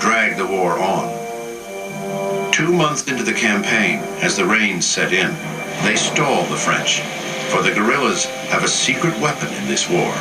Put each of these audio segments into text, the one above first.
drag the war on. 2 months into the campaign, as the rains set in, they stall the French, for the guerrillas have a secret weapon in this war.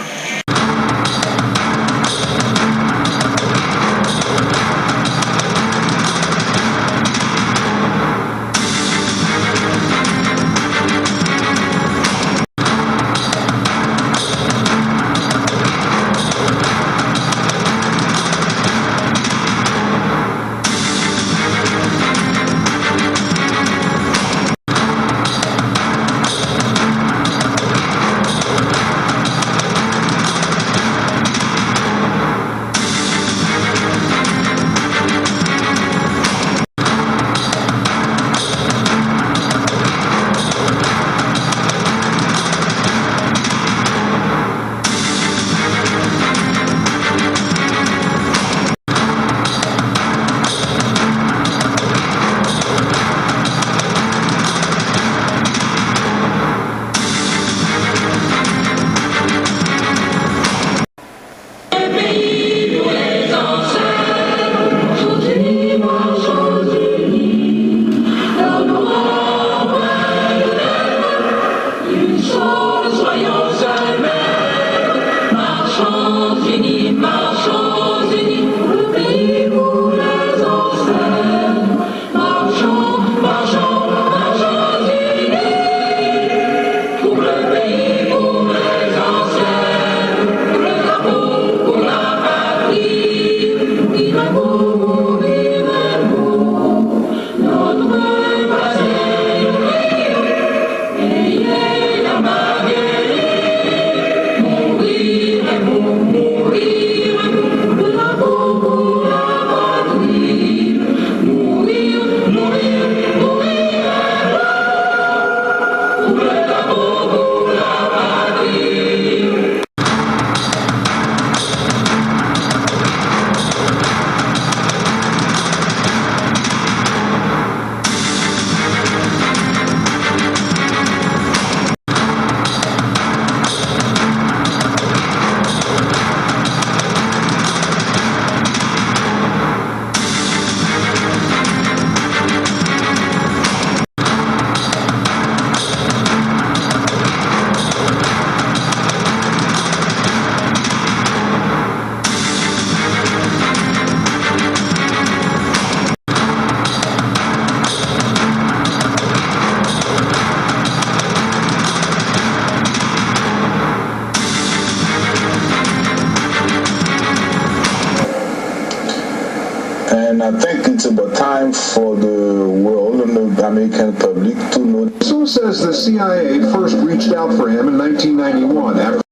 And I think it's about time for the world and the American public to know. So says the CIA first reached out for him in 1991 after.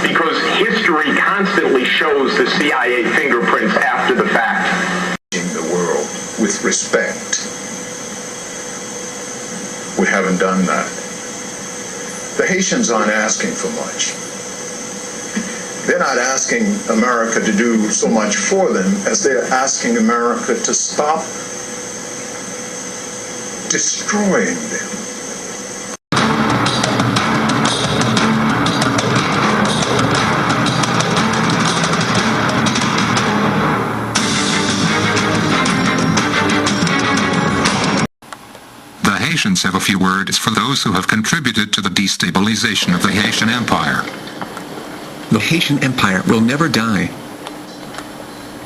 Because history constantly shows the CIA fingerprints after the fact. In the world with respect. We haven't done that. The Haitians aren't asking for much. They're not asking America to do so much for them as they're asking America to stop destroying them. The Haitians have a few words for those who have contributed to the destabilization of the Haitian Empire. The Haitian Empire will never die.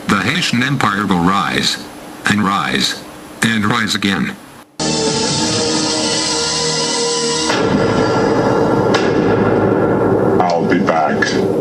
The Haitian Empire will rise, and rise, and rise again. I'll be back.